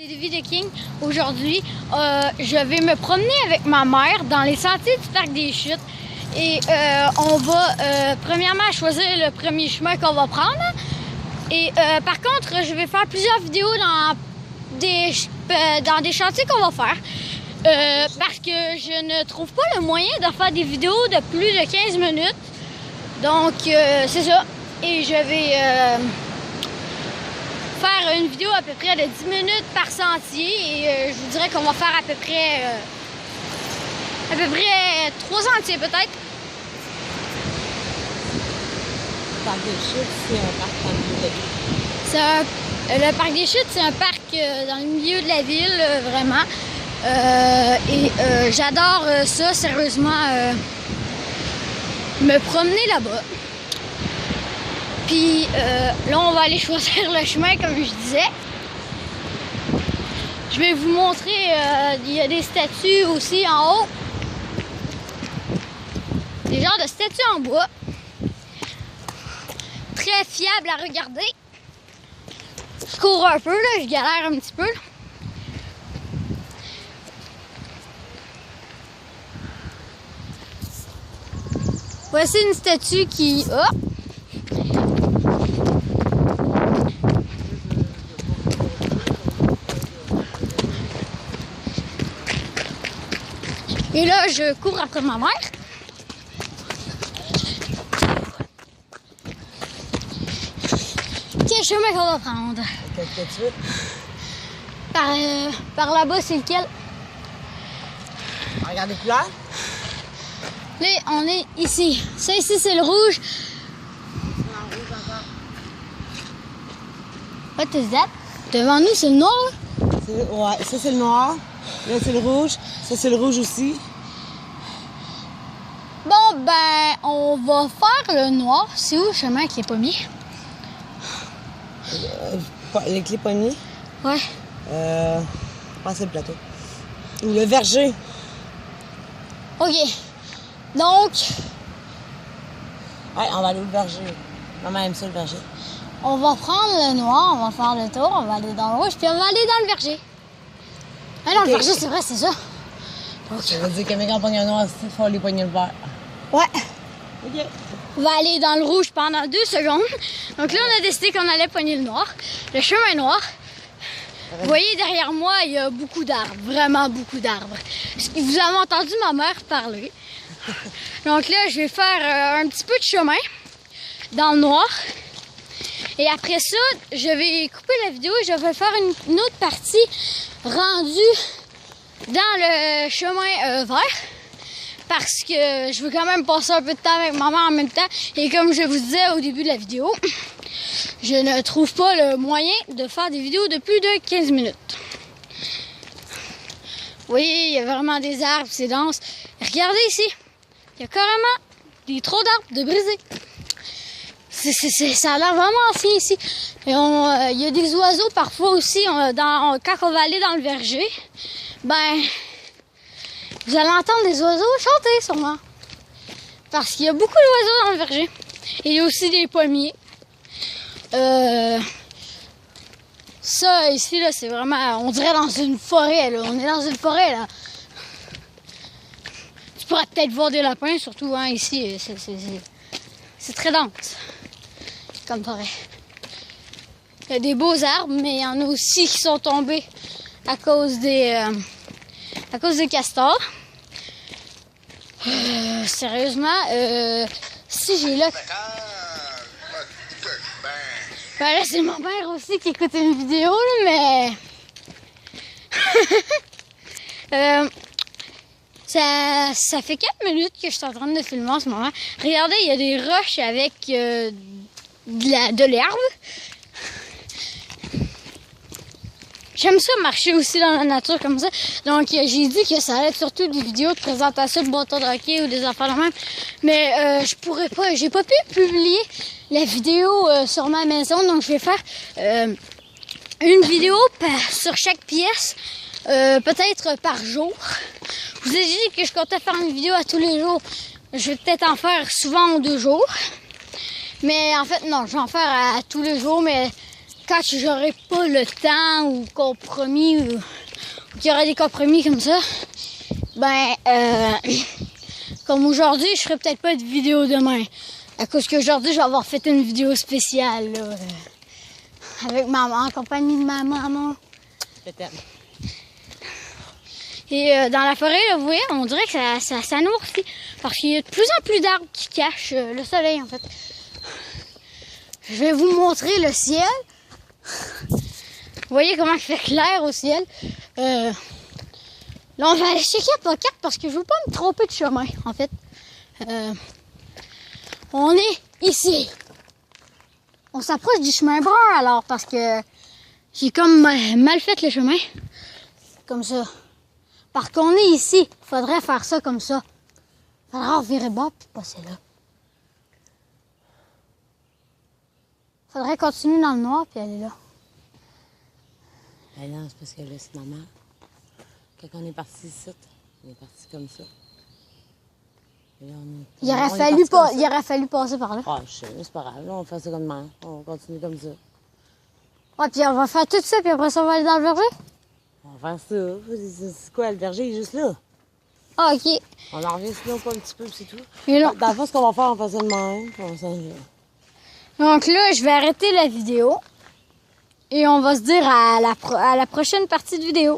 C'est Davy the King. Aujourd'hui, je vais me promener avec ma mère dans les sentiers du Parc des Chutes. Et on va premièrement choisir le premier chemin qu'on va prendre. Et par contre, je vais faire plusieurs vidéos dans des chantiers qu'on va faire. Parce que je ne trouve pas le moyen de faire des vidéos de plus de 15 minutes. Donc, c'est ça. Et je vais faire une vidéo à peu près de 10 minutes par sentier. Et je vous dirais qu'on va faire à peu près 3 sentiers peut-être. Le Parc des Chutes, c'est un parc dans le milieu de la ville. Le Parc des Chutes, c'est un parc dans le milieu de la ville, vraiment. J'adore ça, sérieusement, me promener là-bas. Puis là, on va aller choisir le chemin, comme je disais. Je vais vous montrer, il y a des statues aussi en haut. Des genres de statues en bois. Très fiable à regarder. Je cours un peu, là, je galère un petit peu. Voici une statue qui... Oh! Et là, je cours après ma mère. Quel chemin qu'on va prendre? Qu'est-ce que tu veux? Par là-bas, c'est lequel? Regarde les couleurs. Là, on est ici. Ça, ici, c'est le rouge. En rouge encore. What is that? Devant nous, c'est le noir, là? Ouais, ça c'est le noir. Là c'est le rouge. Ça c'est le rouge aussi. Bon, ben, on va faire le noir. C'est où le chemin avec les pommiers? Les clés poignées. Ouais. C'est le plateau. Ou le verger. OK. Donc, Ouais, on va aller au verger. Maman aime ça le verger. on va prendre le noir, on va faire le tour, on va aller dans le rouge, puis on va aller dans le verger. Ah non, OK. le verger, c'est vrai, c'est ça. Donc, Ça veut dire que quand on pogne un noir, il faut les poigner le vert. ouais. OK. On va aller dans le rouge pendant 2 secondes. Donc là, on a décidé qu'on allait pogner le noir. Le chemin noir. Vous voyez derrière moi, il y a beaucoup d'arbres. Vraiment beaucoup d'arbres. Vous avez entendu ma mère parler. Donc là, je vais faire un petit peu de chemin dans le noir. Et après ça, je vais couper la vidéo et je vais faire une autre partie rendue dans le chemin vert. Parce que je veux quand même passer un peu de temps avec maman en même temps. Et comme je vous disais au début de la vidéo, je ne trouve pas le moyen de faire des vidéos de plus de 15 minutes. Vous voyez, il y a vraiment des arbres, c'est dense. Regardez ici, il y a carrément des troncs d'arbres de brisés. Ça a l'air vraiment ancien ici. Et il y a des oiseaux parfois aussi, quand on va aller dans le verger. Ben... Vous allez entendre des oiseaux chanter sûrement. Parce qu'il y a beaucoup d'oiseaux dans le verger. Et il y a aussi des pommiers. Ça ici, là, c'est vraiment... On dirait dans une forêt, là. On est dans une forêt, là. Tu pourras peut-être voir des lapins, surtout hein, ici. C'est très dense comme forêt. Il y a des beaux arbres, mais il y en a aussi qui sont tombés à cause des castors. Sérieusement, si j'ai là... Ben là, c'est mon père aussi qui écoute une vidéo, là, mais... ça fait 4 minutes que je suis en train de filmer en ce moment. Regardez, il y a des roches avec de l'herbe. J'aime ça marcher aussi dans la nature comme ça. Donc, j'ai dit que ça allait être surtout des vidéos de présentation de bâtons de hockey ou des affaires de même. Mais je pourrais pas, j'ai pas pu publier la vidéo sur ma maison. Donc, je vais faire une vidéo sur chaque pièce, peut-être par jour. Je vous ai dit que je comptais faire une vidéo à tous les jours. Je vais peut-être en faire souvent en 2 jours. Mais en fait, non, je vais en faire à tous les jours, mais quand j'aurai pas le temps ou compromis ou qu'il y aura des compromis comme ça, ben comme aujourd'hui, je ferai peut-être pas de vidéo demain. À cause qu'aujourd'hui, je vais avoir fait une vidéo spéciale là, avec maman, en compagnie de ma maman. Je t'aime. Et dans la forêt, là, vous voyez, on dirait que ça noircit. Parce qu'il y a de plus en plus d'arbres qui cachent le soleil, en fait. Je vais vous montrer le ciel. Vous voyez comment il fait clair au ciel. Là, on va aller checker la carte parce que je veux pas me tromper de chemin, en fait. On est ici. On s'approche du chemin brun, alors, parce que j'ai comme mal fait le chemin. Comme ça. Parce qu'on est ici, il faudrait faire ça comme ça. Il faudrait virer bas puis passer là. Il faudrait continuer dans le noir puis aller là. Ben non, c'est parce que là, c'est normal. Quand on est parti ici, on est parti comme ça. Et là, Il aurait fallu passer par là. Ah, je sais, mais c'est pas grave. Là, on fait ça comme ça. On continue comme ça. Ouais, puis on va faire tout ça puis après ça, on va aller dans le verger. On va faire ça. C'est quoi, le verger est juste là. Ah, ok. On en revient sinon pas un petit peu, c'est tout. Et là, Dans le fond, ce qu'on va faire, on fait ça de même. Puis on s'en va. donc là, je vais arrêter la vidéo. Et on va se dire à la prochaine partie de vidéo.